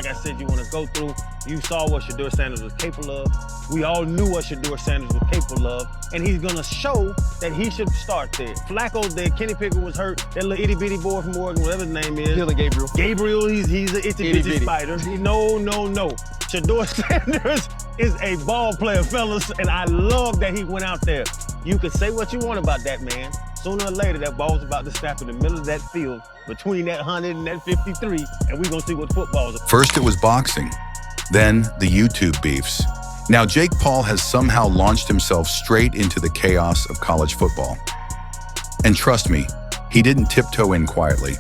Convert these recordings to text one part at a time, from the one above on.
like I said, you want to go through. You saw what Shedeur Sanders was capable of. We all knew what Shedeur Sanders was capable of. And he's going to show that he should start there. Flacco's there. Kenny Pickett was hurt. That little itty-bitty boy from Oregon, whatever his name is. Dylan Gabriel. Gabriel, he's an itty-bitty spider. No. Shedeur Sanders is a ball player, fellas, and I love that he went out there. You can say what you want about that man. Sooner or later, that ball's about to snap in the middle of that field between that 100 and that 53, and we're gonna see what football's about. First it was boxing, then the YouTube beefs. Now Jake Paul has somehow launched himself straight into the chaos of college football. And trust me, he didn't tiptoe in quietly.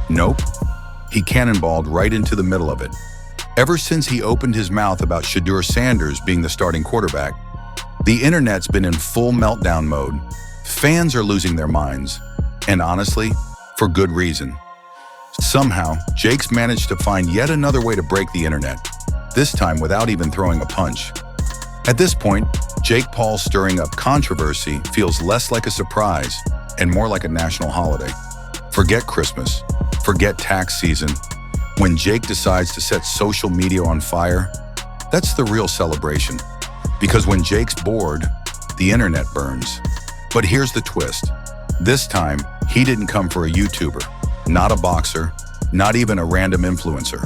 Nope, he cannonballed right into the middle of it. Ever since he opened his mouth about Shedeur Sanders being the starting quarterback, the internet's been in full meltdown mode. Fans are losing their minds, and honestly, for good reason. Somehow, Jake's managed to find yet another way to break the internet, this time without even throwing a punch. At this point, Jake Paul stirring up controversy feels less like a surprise and more like a national holiday. Forget Christmas, forget tax season. When Jake decides to set social media on fire, that's the real celebration. Because when Jake's bored, the internet burns. But here's the twist. This time, he didn't come for a YouTuber, not a boxer, not even a random influencer.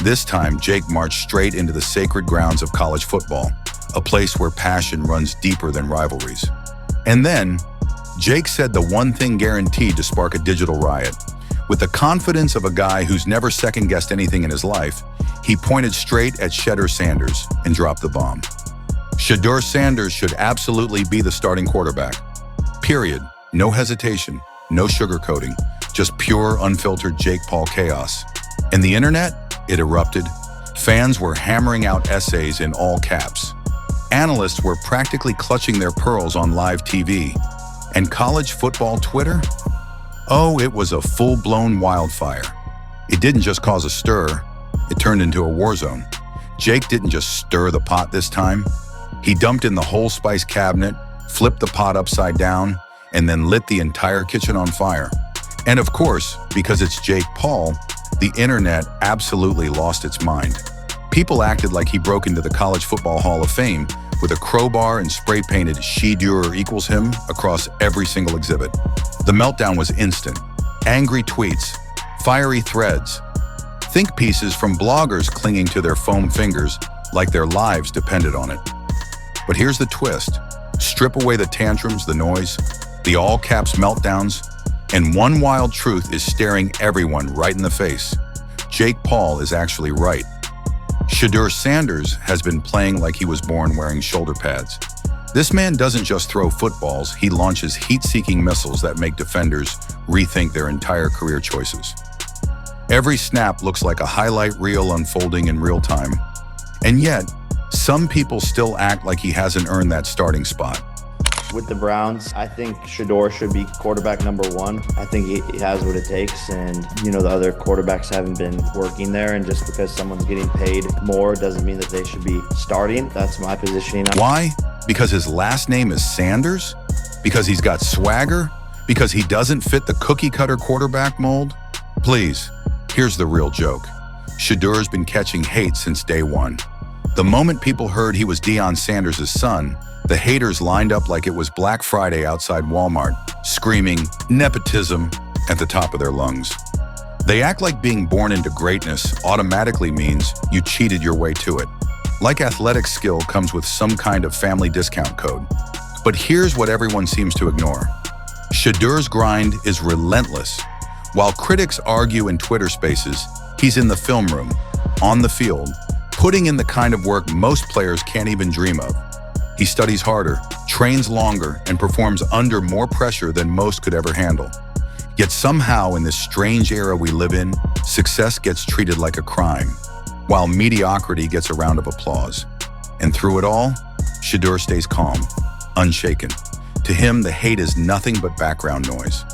This time, Jake marched straight into the sacred grounds of college football, a place where passion runs deeper than rivalries. And then, Jake said the one thing guaranteed to spark a digital riot. With the confidence of a guy who's never second-guessed anything in his life, he pointed straight at Shedeur Sanders and dropped the bomb. Shedeur Sanders should absolutely be the starting quarterback. Period. No hesitation, no sugarcoating, just pure, unfiltered Jake Paul chaos. And the internet? It erupted. Fans were hammering out essays in all caps. Analysts were practically clutching their pearls on live TV. And college football Twitter? Oh, it was a full-blown wildfire. It didn't just cause a stir, it turned into a war zone. Jake didn't just stir the pot this time. He dumped in the whole spice cabinet, flipped the pot upside down, and then lit the entire kitchen on fire. And of course, because it's Jake Paul, the internet absolutely lost its mind. People acted like he broke into the College Football Hall of Fame with a crowbar and spray-painted Shedeur equals him across every single exhibit. The meltdown was instant. Angry tweets, fiery threads, think pieces from bloggers clinging to their foam fingers like their lives depended on it. But here's the twist. Strip away the tantrums, the noise, the all-caps meltdowns, and one wild truth is staring everyone right in the face. Jake Paul is actually right. Shedeur Sanders has been playing like he was born wearing shoulder pads. This man doesn't just throw footballs, he launches heat-seeking missiles that make defenders rethink their entire career choices. Every snap looks like a highlight reel unfolding in real time. And yet, some people still act like he hasn't earned that starting spot. With the Browns, I think Shedeur should be quarterback number one. I think he has what it takes, and the other quarterbacks haven't been working there, and just because someone's getting paid more doesn't mean that they should be starting. That's my positioning. Why? Because his last name is Sanders? Because he's got swagger? Because he doesn't fit the cookie-cutter quarterback mold? Please, here's the real joke. Shedeur's been catching hate since day one. The moment people heard he was Deion Sanders' son, the haters lined up like it was Black Friday outside Walmart, screaming nepotism at the top of their lungs. They act like being born into greatness automatically means you cheated your way to it. Like athletic skill comes with some kind of family discount code. But here's what everyone seems to ignore. Shedeur's grind is relentless. While critics argue in Twitter spaces, he's in the film room, on the field, putting in the kind of work most players can't even dream of. He studies harder, trains longer, and performs under more pressure than most could ever handle. Yet somehow in this strange era we live in, success gets treated like a crime, while mediocrity gets a round of applause. And through it all, Shedeur stays calm, unshaken. To him, the hate is nothing but background noise.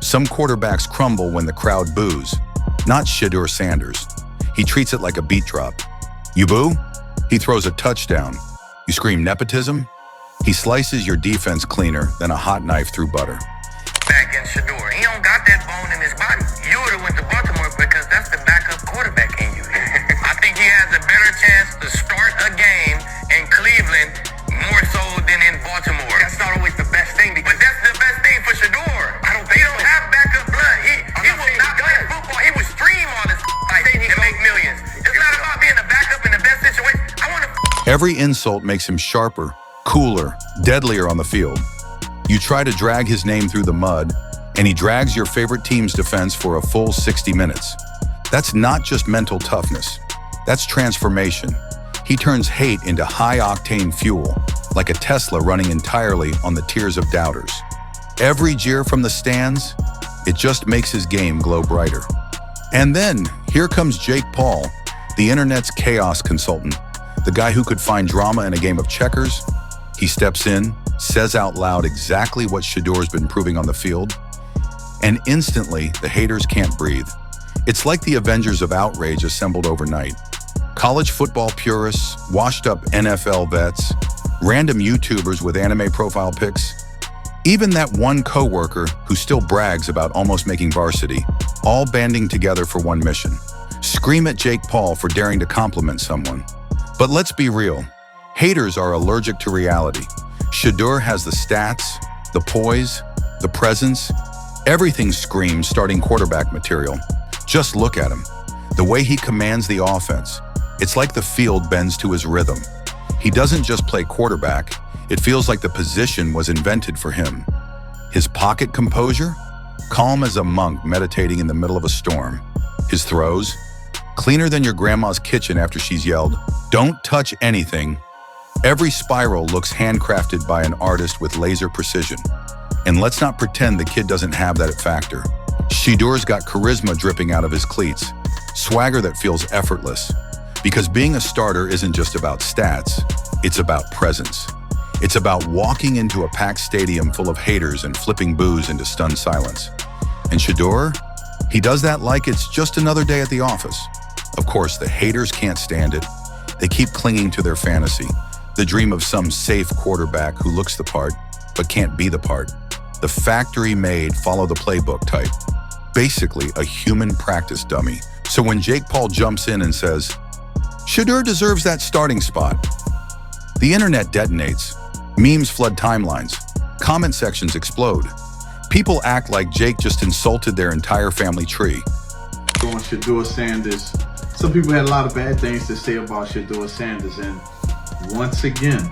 Some quarterbacks crumble when the crowd boos. Not Shedeur Sanders. He treats it like a beat drop. You boo? He throws a touchdown. You scream nepotism? He slices your defense cleaner than a hot knife through butter. Back in Shedeur, he don't got that bone in his body. You would've went to Baltimore because that's the backup Every insult makes him sharper, cooler, deadlier on the field. You try to drag his name through the mud, and he drags your favorite team's defense for a full 60 minutes. That's not just mental toughness. That's transformation. He turns hate into high-octane fuel, like a Tesla running entirely on the tears of doubters. Every jeer from the stands, it just makes his game glow brighter. And then, here comes Jake Paul, the internet's chaos consultant, the guy who could find drama in a game of checkers. He steps in, says out loud exactly what Shedeur's been proving on the field, and instantly, the haters can't breathe. It's like the Avengers of outrage assembled overnight. College football purists, washed-up NFL vets, random YouTubers with anime profile pics, even that one coworker who still brags about almost making varsity, all banding together for one mission. Scream at Jake Paul for daring to compliment someone. But let's be real, haters are allergic to reality. Shedeur has the stats, the poise, the presence. Everything screams starting quarterback material. Just look at him. The way he commands the offense. It's like the field bends to his rhythm. He doesn't just play quarterback. It feels like the position was invented for him. His pocket composure? Calm as a monk meditating in the middle of a storm. His throws? Cleaner than your grandma's kitchen after she's yelled, "Don't touch anything." Every spiral looks handcrafted by an artist with laser precision. And let's not pretend the kid doesn't have that factor. Shedeur's got charisma dripping out of his cleats, swagger that feels effortless. Because being a starter isn't just about stats, it's about presence. It's about walking into a packed stadium full of haters and flipping boos into stunned silence. And Shedeur, he does that like it's just another day at the office. Of course, the haters can't stand it. They keep clinging to their fantasy, the dream of some safe quarterback who looks the part, but can't be the part. The factory-made, follow-the-playbook type. Basically, a human practice dummy. So when Jake Paul jumps in and says, "Shedeur deserves that starting spot," the internet detonates. Memes flood timelines. Comment sections explode. People act like Jake just insulted their entire family tree. On Shedeur Sanders, some people had a lot of bad things to say about Shedeur Sanders, and once again,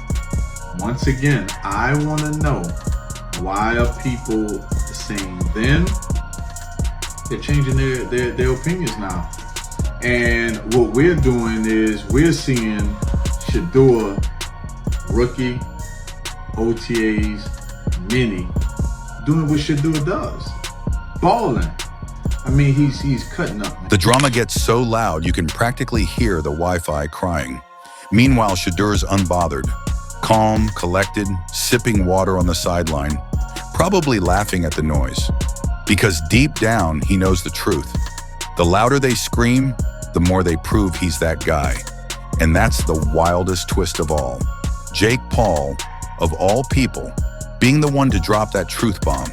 I want to know, why are people saying then? They're changing their opinions now. And what we're doing is we're seeing Shedeur, rookie, OTAs, mini, doing what Shedeur does, balling. I mean, he's cutting up, man. The drama gets so loud you can practically hear the Wi-Fi crying. Meanwhile, Shedeur's unbothered, calm, collected, sipping water on the sideline, probably laughing at the noise. Because deep down, he knows the truth. The louder they scream, the more they prove he's that guy. And that's the wildest twist of all. Jake Paul, of all people, being the one to drop that truth bomb.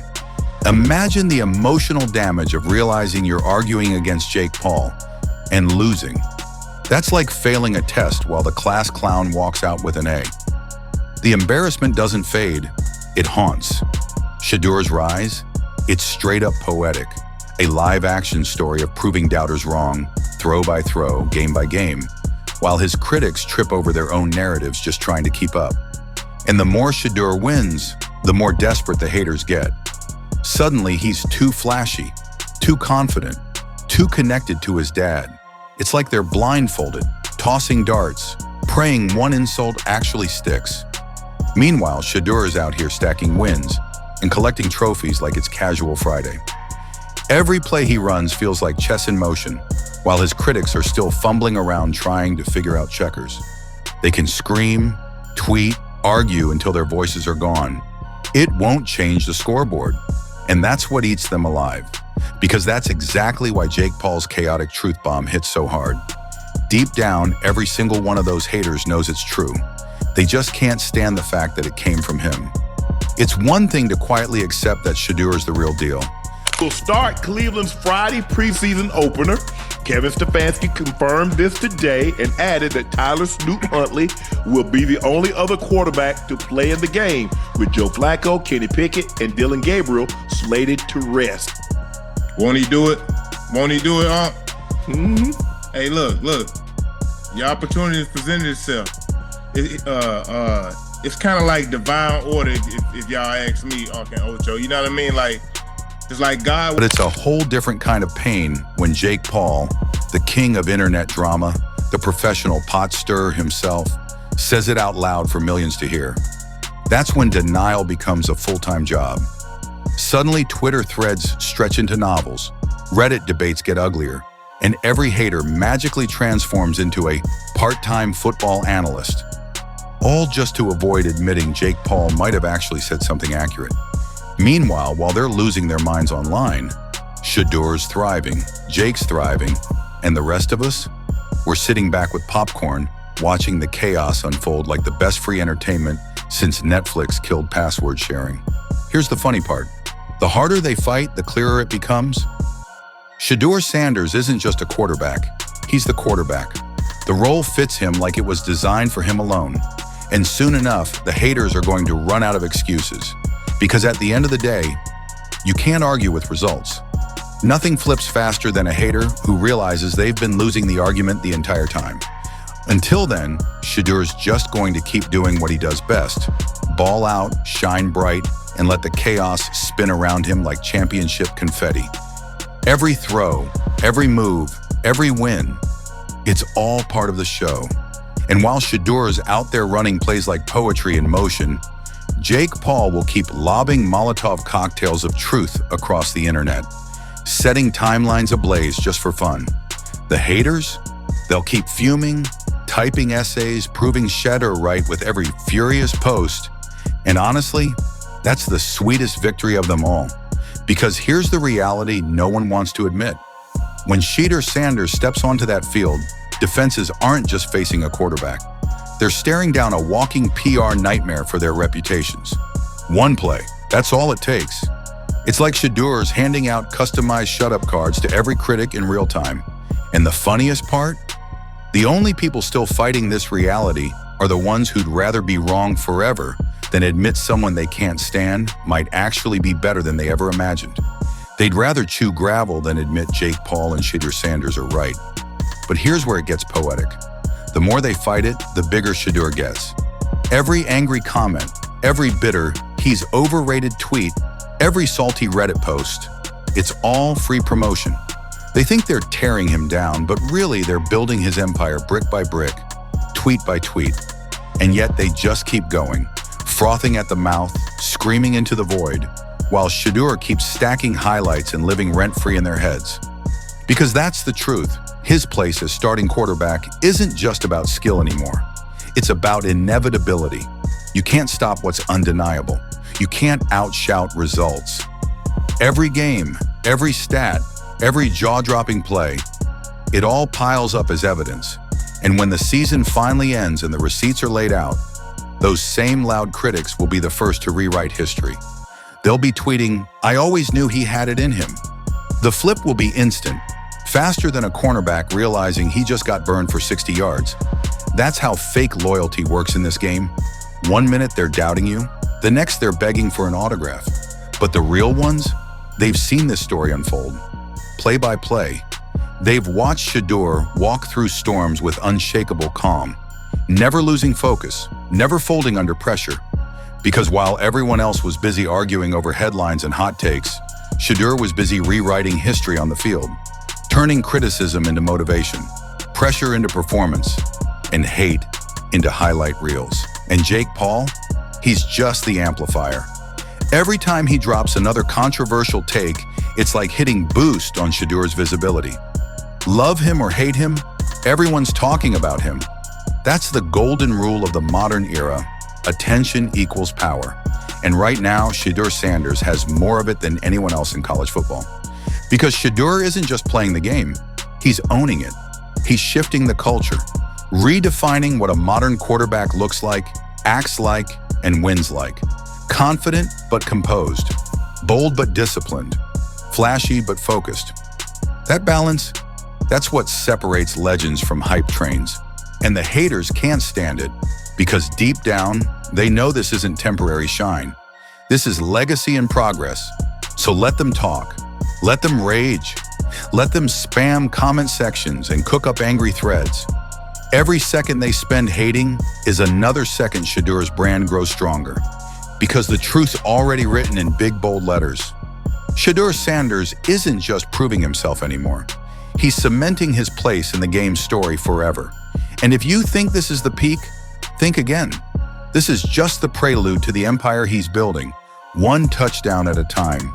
Imagine the emotional damage of realizing you're arguing against Jake Paul and losing. That's like failing a test while the class clown walks out with an A. The embarrassment doesn't fade, it haunts. Shedeur's rise? It's straight up poetic, a live action story of proving doubters wrong, throw by throw, game by game, while his critics trip over their own narratives just trying to keep up. And the more Shedeur wins, the more desperate the haters get. Suddenly, he's too flashy, too confident, too connected to his dad. It's like they're blindfolded, tossing darts, praying one insult actually sticks. Meanwhile, Shedeur is out here stacking wins and collecting trophies like it's casual Friday. Every play he runs feels like chess in motion, while his critics are still fumbling around trying to figure out checkers. They can scream, tweet, argue until their voices are gone. It won't change the scoreboard. And that's what eats them alive. Because that's exactly why Jake Paul's chaotic truth bomb hits so hard. Deep down, every single one of those haters knows it's true. They just can't stand the fact that it came from him. It's one thing to quietly accept that Shedeur is the real deal. Will start Cleveland's Friday preseason opener. Kevin Stefanski confirmed this today and added that Tyler Snoop Huntley will be the only other quarterback to play in the game, with Joe Flacco, Kenny Pickett, and Dylan Gabriel slated to rest. Won't he do it? Won't he do it, Mm-hmm. Hey, look. Your opportunity has presented itself. it's kind of like divine order if y'all ask me, okay, Ocho. You know what I mean? Like, it's like God. But it's a whole different kind of pain when Jake Paul, the king of internet drama, the professional pot stirrer himself, says it out loud for millions to hear. That's when denial becomes a full-time job. Suddenly, Twitter threads stretch into novels, Reddit debates get uglier, and every hater magically transforms into a part-time football analyst, all just to avoid admitting Jake Paul might have actually said something accurate. Meanwhile, while they're losing their minds online, Shedeur's thriving, Jake's thriving, and the rest of us, we're sitting back with popcorn, watching the chaos unfold like the best free entertainment since Netflix killed password sharing. Here's the funny part. The harder they fight, the clearer it becomes. Shedeur Sanders isn't just a quarterback, he's the quarterback. The role fits him like it was designed for him alone. And soon enough, the haters are going to run out of excuses. Because at the end of the day, you can't argue with results. Nothing flips faster than a hater who realizes they've been losing the argument the entire time. Until then, Shedeur's just going to keep doing what he does best. Ball out, shine bright, and let the chaos spin around him like championship confetti. Every throw, every move, every win, it's all part of the show. And while Shedeur is out there running plays like poetry in motion, Jake Paul will keep lobbing Molotov cocktails of truth across the internet, setting timelines ablaze just for fun. The haters, they'll keep fuming, typing essays, proving Shedeur right with every furious post. And honestly, that's the sweetest victory of them all. Because here's the reality no one wants to admit. When Shedeur Sanders steps onto that field, defenses aren't just facing a quarterback. They're staring down a walking PR nightmare for their reputations. One play, that's all it takes. It's like Shedeur's handing out customized shut-up cards to every critic in real time. And the funniest part? The only people still fighting this reality are the ones who'd rather be wrong forever than admit someone they can't stand might actually be better than they ever imagined. They'd rather chew gravel than admit Jake Paul and Shedeur Sanders are right. But here's where it gets poetic. The more they fight it, the bigger Shedeur gets. Every angry comment, every bitter, he's overrated tweet, every salty Reddit post, it's all free promotion. They think they're tearing him down, but really they're building his empire brick by brick, tweet by tweet. And yet they just keep going, frothing at the mouth, screaming into the void, while Shedeur keeps stacking highlights and living rent-free in their heads. Because that's the truth. His place as starting quarterback isn't just about skill anymore. It's about inevitability. You can't stop what's undeniable. You can't outshout results. Every game, every stat, every jaw-dropping play, it all piles up as evidence. And when the season finally ends and the receipts are laid out, those same loud critics will be the first to rewrite history. They'll be tweeting, "I always knew he had it in him." The flip will be instant, faster than a cornerback realizing he just got burned for 60 yards. That's how fake loyalty works in this game. 1 minute they're doubting you, the next they're begging for an autograph. But the real ones, they've seen this story unfold, play by play. They've watched Shedeur walk through storms with unshakable calm, never losing focus, never folding under pressure. Because while everyone else was busy arguing over headlines and hot takes, Shedeur was busy rewriting history on the field, turning criticism into motivation, pressure into performance, and hate into highlight reels. And Jake Paul, he's just the amplifier. Every time he drops another controversial take, it's like hitting boost on Shedeur's visibility. Love him or hate him, everyone's talking about him. That's the golden rule of the modern era. Attention equals power. And right now, Shedeur Sanders has more of it than anyone else in college football. Because Shedeur isn't just playing the game, he's owning it. He's shifting the culture, redefining what a modern quarterback looks like, acts like, and wins like. Confident but composed, bold but disciplined, flashy but focused. That balance, that's what separates legends from hype trains. And the haters can't stand it because deep down, they know this isn't temporary shine. This is legacy and progress. So let them talk. Let them rage. Let them spam comment sections and cook up angry threads. Every second they spend hating is another second Shedeur's brand grows stronger, because the truth's already written in big, bold letters. Shedeur Sanders isn't just proving himself anymore. He's cementing his place in the game's story forever. And if you think this is the peak, think again. This is just the prelude to the empire he's building, one touchdown at a time.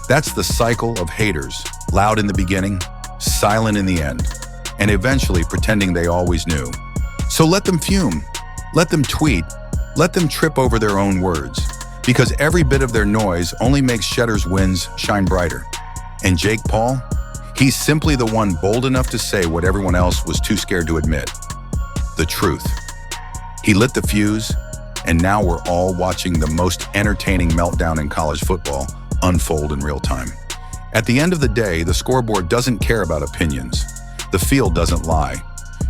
That's the cycle of haters, loud in the beginning, silent in the end, and eventually pretending they always knew. So let them fume, let them tweet, let them trip over their own words, because every bit of their noise only makes Shedeur's wins shine brighter. And Jake Paul? He's simply the one bold enough to say what everyone else was too scared to admit. The truth. He lit the fuse, and now we're all watching the most entertaining meltdown in college football unfold in real time. At the end of the day, the scoreboard doesn't care about opinions. The field doesn't lie.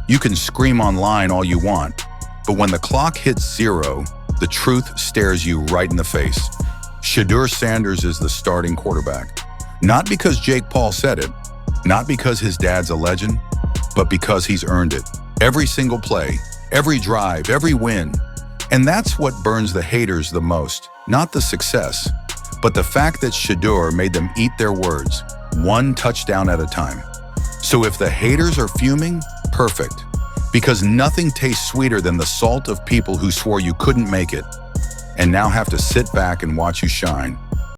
You can scream online all you want, but when the clock hits 0, the truth stares you right in the face. Shedeur Sanders is the starting quarterback. Not because Jake Paul said it, not because his dad's a legend, but because he's earned it. Every single play, every drive, every win. And that's what burns the haters the most, not the success, but the fact that Shedeur made them eat their words, one touchdown at a time. So if the haters are fuming, perfect. Because nothing tastes sweeter than the salt of people who swore you couldn't make it, and now have to sit back and watch you shine.